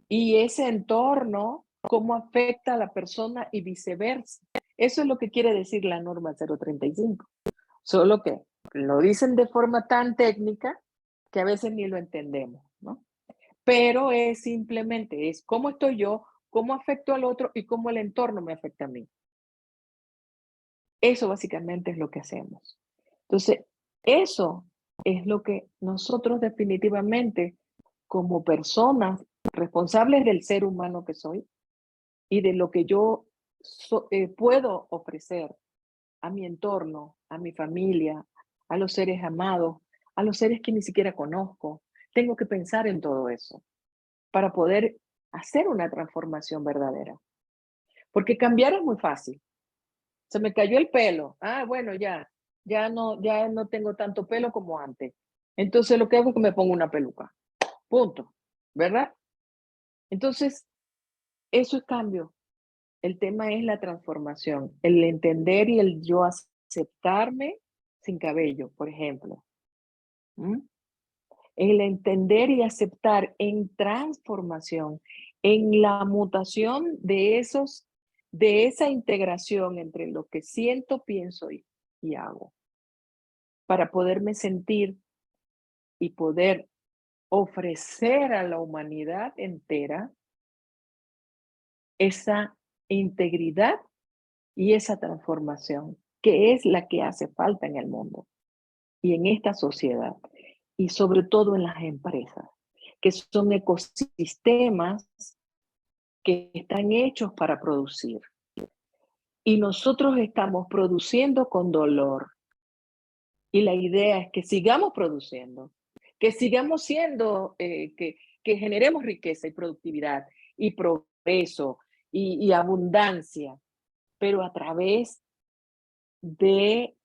y ese entorno, cómo afecta a la persona y viceversa. Eso es lo que quiere decir la norma 035. Solo que lo dicen de forma tan técnica que a veces ni lo entendemos, ¿no? Pero es simplemente, es cómo estoy yo, cómo afecto al otro y cómo el entorno me afecta a mí. Eso básicamente es lo que hacemos. Entonces, eso es lo que nosotros definitivamente, como personas responsables del ser humano que soy y de lo que yo puedo ofrecer a mi entorno, a mi familia, a los seres amados, a los seres que ni siquiera conozco, tengo que pensar en todo eso para poder hacer una transformación verdadera. Porque cambiar es muy fácil. Se me cayó el pelo. Ah, bueno, ya no tengo tanto pelo como antes. Entonces lo que hago es que me pongo una peluca. Punto. ¿Verdad? Entonces, eso es cambio. El tema es la transformación, el entender y el yo aceptarme sin cabello, por ejemplo. ¿Mm? El entender y aceptar en transformación, en la mutación de esa integración entre lo que siento, pienso y hago, para poderme sentir y poder ofrecer a la humanidad entera esa integridad y esa transformación, que es la que hace falta en el mundo y en esta sociedad, y sobre todo en las empresas, que son ecosistemas que están hechos para producir. Y nosotros estamos produciendo con dolor. Y la idea es que sigamos produciendo, que sigamos siendo, que generemos riqueza y productividad y progreso y abundancia, pero a través de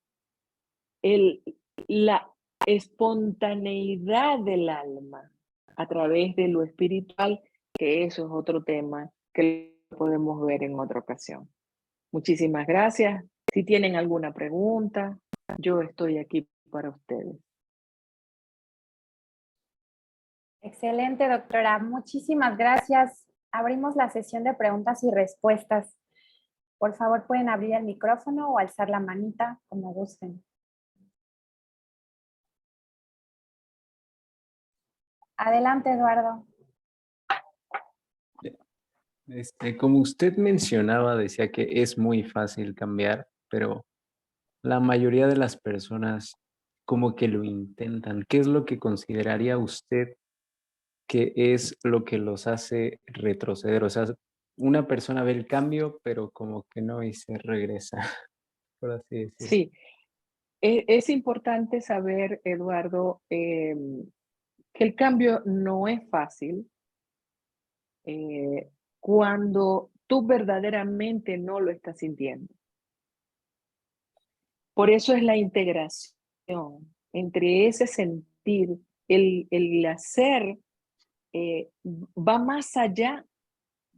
la espontaneidad del alma, a través de lo espiritual, que eso es otro tema que podemos ver en otra ocasión. Muchísimas gracias. Si tienen alguna pregunta, yo estoy aquí para ustedes. Excelente, doctora. Muchísimas gracias. Abrimos la sesión de preguntas y respuestas. Por favor, pueden abrir el micrófono o alzar la manita, como gusten. Adelante, Eduardo. Como usted mencionaba, decía que es muy fácil cambiar, pero la mayoría de las personas como que lo intentan. ¿Qué es lo que consideraría usted que es lo que los hace retroceder? O sea, una persona ve el cambio, pero como que no y se regresa, por así decirlo. Sí, es importante saber, Eduardo, que el cambio no es fácil cuando tú verdaderamente no lo estás sintiendo. Por eso es la integración entre ese sentir, el hacer, va más allá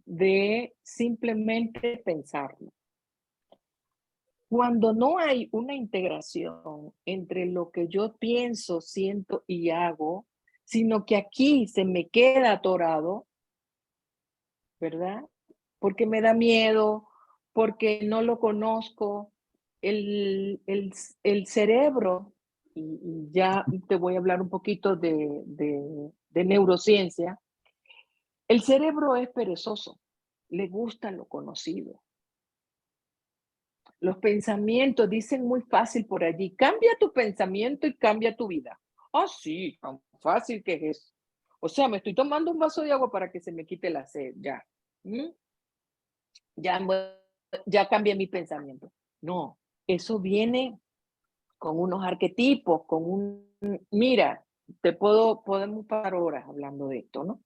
de simplemente pensarlo. Cuando no hay una integración entre lo que yo pienso, siento y hago, sino que aquí se me queda atorado, ¿verdad? Porque me da miedo, porque no lo conozco. El cerebro, y ya te voy a hablar un poquito de neurociencia, el cerebro es perezoso, le gusta lo conocido. Los pensamientos dicen muy fácil por allí, cambia tu pensamiento y cambia tu vida. Ah, sí, tan fácil que es eso. O sea, me estoy tomando un vaso de agua para que se me quite la sed, ya. ¿Mm? Ya cambié mi pensamiento. No, eso viene con unos arquetipos, con mira, podemos parar horas hablando de esto, ¿no?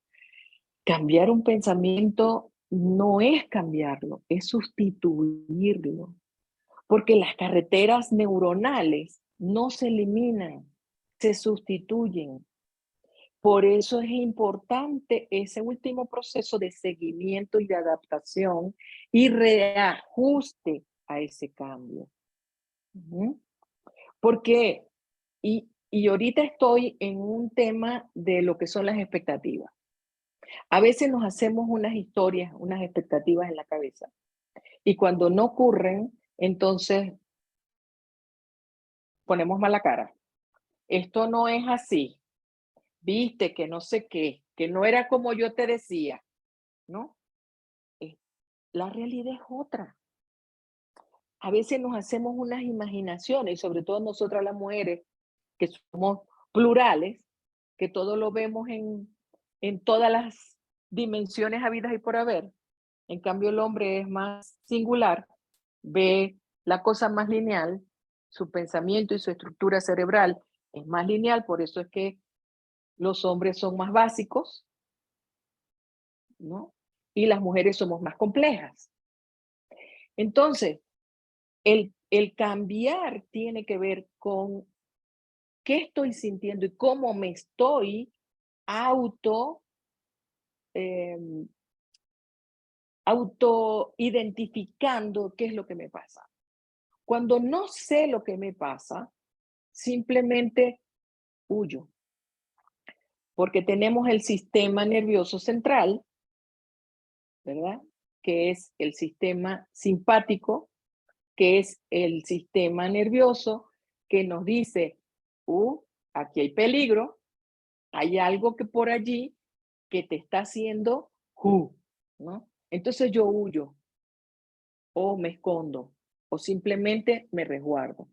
Cambiar un pensamiento no es cambiarlo, es sustituirlo. Porque las carreteras neuronales no se eliminan, se sustituyen. Por eso es importante ese último proceso de seguimiento y de adaptación y reajuste a ese cambio. Porque, y ahorita estoy en un tema de lo que son las expectativas. A veces nos hacemos unas historias, unas expectativas en la cabeza. Y cuando no ocurren, entonces ponemos mala cara. Esto no es así. Viste que no sé qué, que no era como yo te decía, ¿no? La realidad es otra. A veces nos hacemos unas imaginaciones, sobre todo nosotras las mujeres, que somos plurales, que todo lo vemos en todas las dimensiones habidas y por haber. En cambio, el hombre es más singular, ve la cosa más lineal, su pensamiento y su estructura cerebral es más lineal, por eso es que los hombres son más básicos, ¿no? Y las mujeres somos más complejas. Entonces, el cambiar tiene que ver con qué estoy sintiendo y cómo me estoy autoidentificando qué es lo que me pasa. Cuando no sé lo que me pasa, simplemente huyo. Porque tenemos el sistema nervioso central, ¿verdad? Que es el sistema simpático, que es el sistema nervioso que nos dice, aquí hay peligro, hay algo que por allí que te está haciendo, ¿no? Entonces yo huyo, o me escondo, o simplemente me resguardo.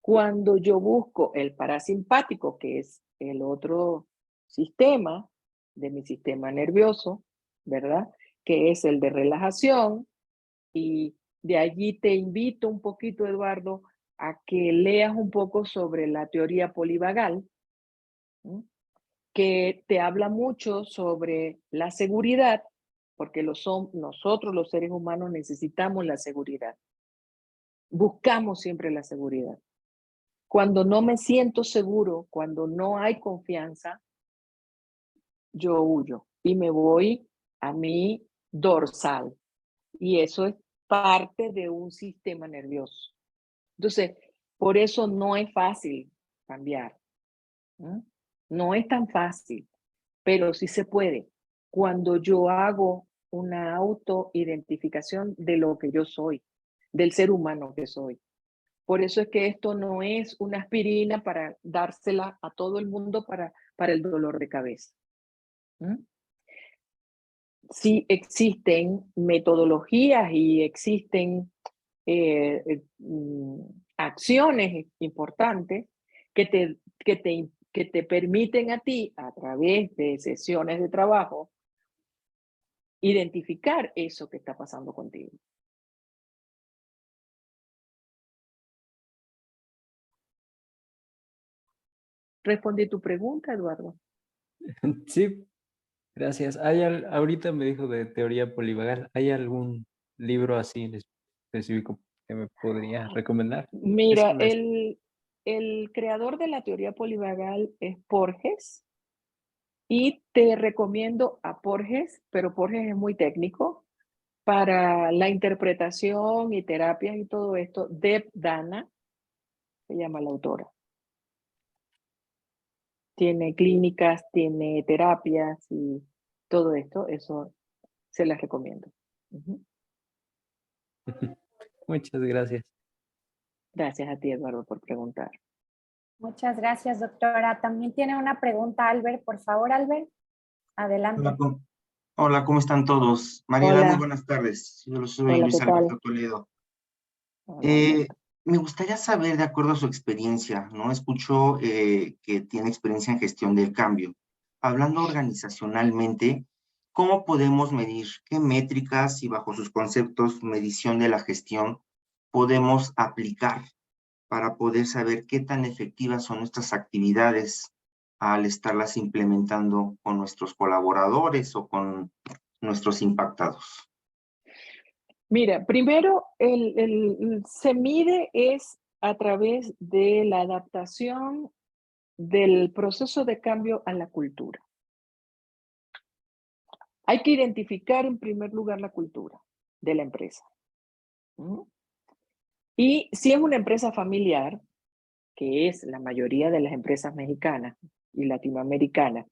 Cuando yo busco el parasimpático, que es el otro sistema de mi sistema nervioso, ¿verdad? Que es el de relajación, y de allí te invito un poquito, Eduardo, a que leas un poco sobre la teoría polivagal, ¿sí? Que te habla mucho sobre la seguridad, porque nosotros los seres humanos necesitamos la seguridad. Buscamos siempre la seguridad. Cuando no me siento seguro, cuando no hay confianza, yo huyo y me voy a mi dorsal. Y eso es parte de un sistema nervioso. Entonces, por eso no es fácil cambiar. No es tan fácil, pero sí se puede. Cuando yo hago una autoidentificación de lo que yo soy, del ser humano que soy. Por eso es que esto no es una aspirina para dársela a todo el mundo para el dolor de cabeza. Sí existen metodologías y existen acciones importantes que te permiten a ti, a través de sesiones de trabajo, identificar eso que está pasando contigo. ¿Respondí tu pregunta, Eduardo? Sí, gracias. Ahorita me dijo de teoría polivagal. ¿Hay algún libro así en específico que me podría recomendar? Mira, el creador de la teoría polivagal es Porges, y te recomiendo a Porges, pero Porges es muy técnico para la interpretación y terapias y todo esto. Deb Dana se llama la autora. Tiene clínicas, tiene terapias y todo esto, eso se las recomiendo. Muchas gracias. Gracias a ti, Eduardo, por preguntar. Muchas gracias, doctora. También tiene una pregunta, Albert. Por favor, Albert, adelante. Hola, ¿cómo están todos? Mariela, muy buenas tardes. Yo soy Hola, Luis ¿qué tal? Alberto Toledo. Hola, Me gustaría saber, de acuerdo a su experiencia, ¿no? Escucho que tiene experiencia en gestión del cambio. Hablando organizacionalmente, ¿cómo podemos medir qué métricas y bajo sus conceptos, medición de la gestión, podemos aplicar para poder saber qué tan efectivas son nuestras actividades al estarlas implementando con nuestros colaboradores o con nuestros impactados? Mira, primero se mide es a través de la adaptación del proceso de cambio a la cultura. Hay que identificar en primer lugar la cultura de la empresa. ¿Mm? Y si es una empresa familiar, que es la mayoría de las empresas mexicanas y latinoamericanas,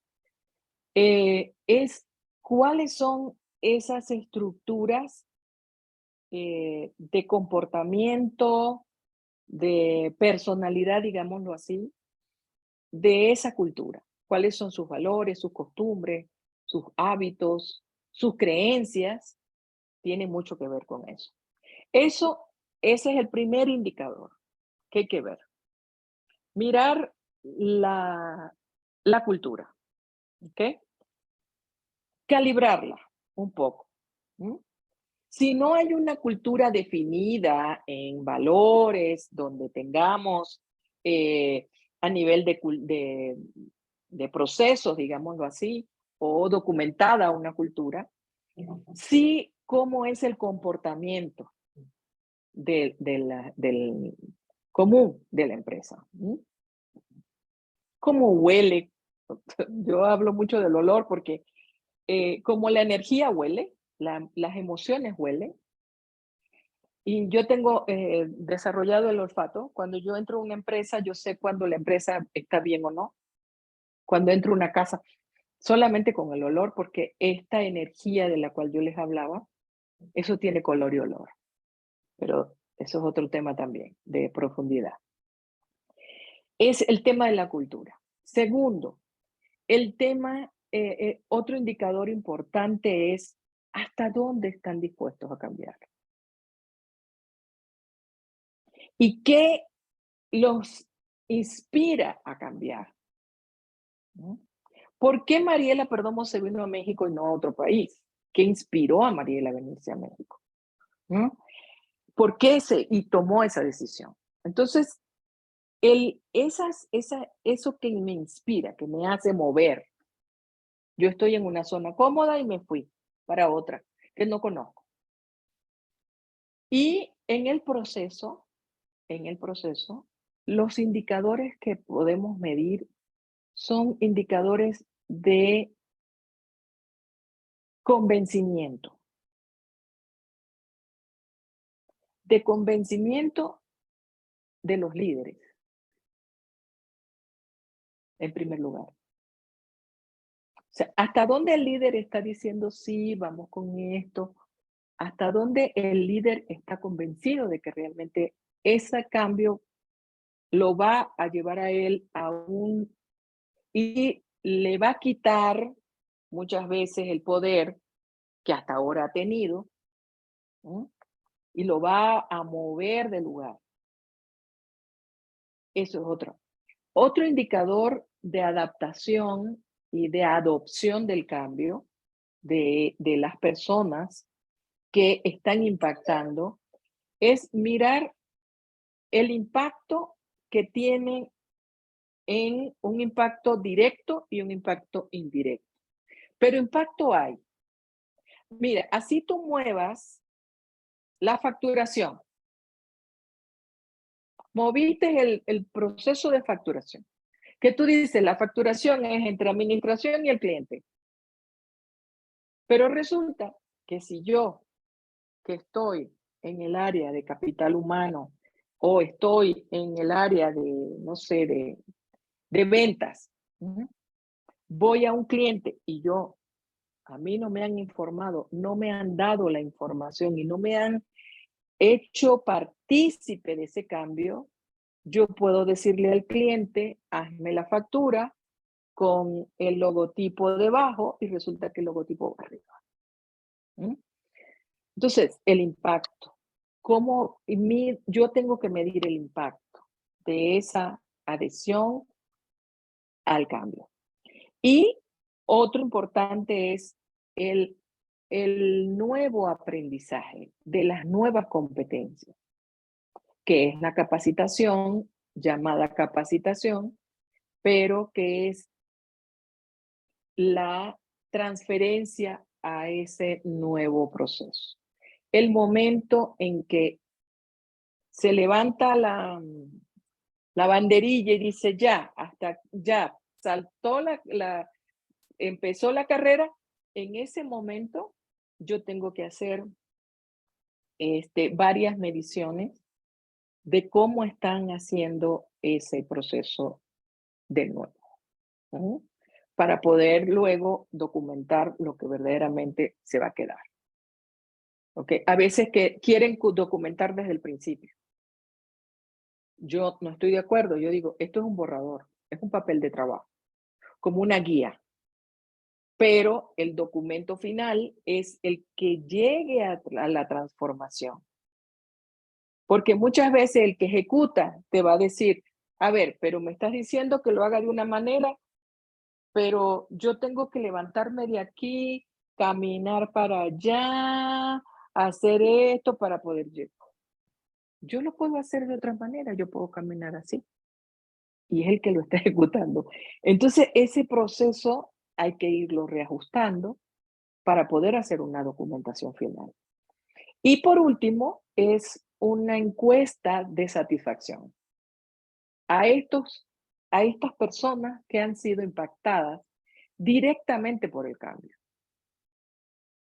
es cuáles son esas estructuras de comportamiento, de personalidad, digámoslo así, de esa cultura. ¿Cuáles son sus valores, sus costumbres, sus hábitos, sus creencias? Tiene mucho que ver con eso. Ese es el primer indicador que hay que ver. Mirar la cultura, ¿ok? Calibrarla un poco. ¿Mm? Si no hay una cultura definida en valores, donde tengamos a nivel de procesos, digámoslo así, o documentada una cultura, sí cómo es el comportamiento del común de la empresa. ¿Mm? ¿Cómo huele? Yo hablo mucho del olor porque como la energía huele, las emociones huelen. Y yo tengo desarrollado el olfato. Cuando yo entro a una empresa, yo sé cuando la empresa está bien o no. Cuando entro a una casa, solamente con el olor, porque esta energía de la cual yo les hablaba, eso tiene color y olor. Pero eso es otro tema también, de profundidad. Es el tema de la cultura. Segundo, el tema, otro indicador importante es hasta dónde están dispuestos a cambiar. ¿Y qué los inspira a cambiar? ¿No? ¿Por qué Mariela Perdomo se vino a México y no a otro país? ¿Qué inspiró a Mariela a venirse a México? ¿No? ¿Por qué y tomó esa decisión? Entonces, eso que me inspira, que me hace mover. Yo estoy en una zona cómoda y me fui para otra que no conozco. Y en el proceso, los indicadores que podemos medir son indicadores de convencimiento. De convencimiento de los líderes, en primer lugar. O sea, ¿hasta dónde el líder está diciendo sí, vamos con esto? ¿Hasta dónde el líder está convencido de que realmente ese cambio lo va a llevar a él y le va a quitar muchas veces el poder que hasta ahora ha tenido, ¿no? Y lo va a mover de lugar? Eso es otro indicador de adaptación y de adopción del cambio de las personas que están impactando, es mirar el impacto que tienen en un impacto directo y un impacto indirecto. Pero impacto hay. Mira, así tú muevas la facturación, moviste el proceso de facturación, que tú dices, la facturación es entre administración y el cliente. Pero resulta que si yo, que estoy en el área de capital humano o estoy en el área de, no sé, de ventas, voy a un cliente y a mí no me han informado, no me han dado la información y no me han hecho partícipe de ese cambio, yo puedo decirle al cliente, hazme la factura con el logotipo debajo y resulta que el logotipo va arriba. Entonces, el impacto. Yo tengo que medir el impacto de esa adhesión al cambio. Y otro importante es el nuevo aprendizaje de las nuevas competencias, que es la capacitación, llamada capacitación, pero que es la transferencia a ese nuevo proceso. el momento en que se levanta la banderilla y dice ya, hasta ya, saltó empezó la carrera. En ese momento yo tengo que hacer varias mediciones de cómo están haciendo ese proceso de nuevo, ¿no? Para poder luego documentar lo que verdaderamente se va a quedar. ¿Okay? A veces que quieren documentar desde el principio. Yo no estoy de acuerdo, yo digo, esto es un borrador, es un papel de trabajo, como una guía. Pero el documento final es el que llegue a la transformación. Porque muchas veces el que ejecuta te va a decir, a ver, pero me estás diciendo que lo haga de una manera, pero yo tengo que levantarme de aquí, caminar para allá, hacer esto para poder llegar. Yo lo puedo hacer de otra manera, yo puedo caminar así. Y es el que lo está ejecutando. Entonces, ese proceso hay que irlo reajustando para poder hacer una documentación final. Y por último, es una encuesta de satisfacción. A estas personas que han sido impactadas directamente por el cambio.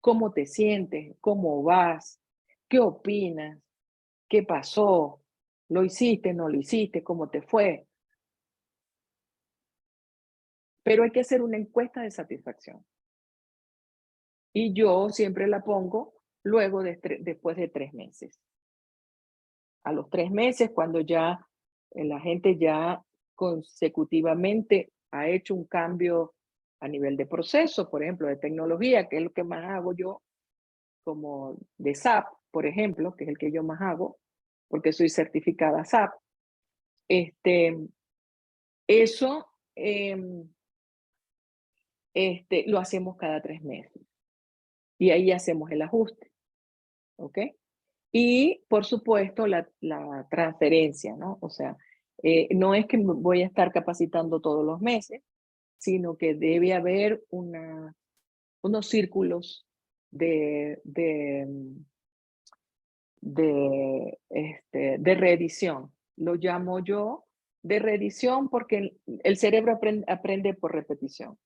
¿Cómo te sientes? ¿Cómo vas? ¿Qué opinas? ¿Qué pasó? ¿Lo hiciste? ¿No lo hiciste? ¿Cómo te fue? Pero hay que hacer una encuesta de satisfacción. Y yo siempre la pongo luego después de 3 meses. A los 3 meses, cuando ya la gente ya consecutivamente ha hecho un cambio a nivel de proceso, por ejemplo, de tecnología, que es lo que más hago yo, como de SAP, por ejemplo, que es el que yo más hago, porque soy certificada SAP. Eso lo hacemos cada 3 meses. Y ahí hacemos el ajuste. ¿Ok? Y, por supuesto, la transferencia, ¿no? O sea, no es que voy a estar capacitando todos los meses, sino que debe haber unos círculos de reedición. Lo llamo yo de reedición porque el cerebro aprende por repetición.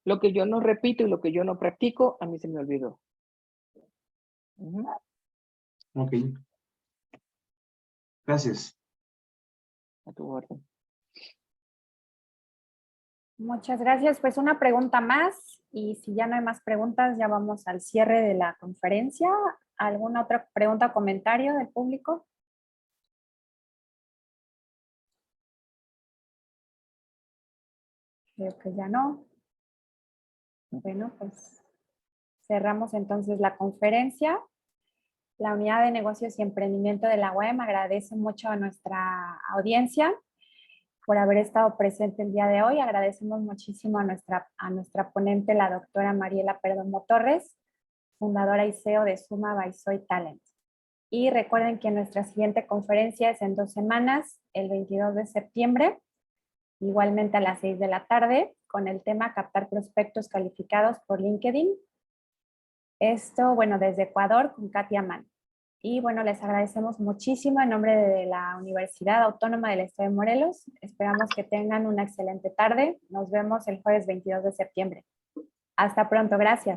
Lo que yo no repito y lo que yo no practico, a mí se me olvidó. Ok. Gracias. A tu orden. Muchas gracias. Pues una pregunta más y si ya no hay más preguntas, ya vamos al cierre de la conferencia. ¿Alguna otra pregunta o comentario del público? Creo que ya no. Bueno, pues cerramos entonces la conferencia. La Unidad de Negocios y Emprendimiento de la UEM agradece mucho a nuestra audiencia por haber estado presente el día de hoy. Agradecemos muchísimo a nuestra ponente, la doctora Mariela Perdomo Torres, fundadora y CEO de Suma by Soy Talent. Y recuerden que nuestra siguiente conferencia es en 2 semanas, el 22 de septiembre, igualmente a las 6 de la tarde, con el tema Captar prospectos calificados por LinkedIn. Esto, bueno, desde Ecuador con Katia Mann. Y bueno, les agradecemos muchísimo en nombre de la Universidad Autónoma del Estado de Morelos. Esperamos que tengan una excelente tarde. Nos vemos el jueves 22 de septiembre. Hasta pronto, gracias.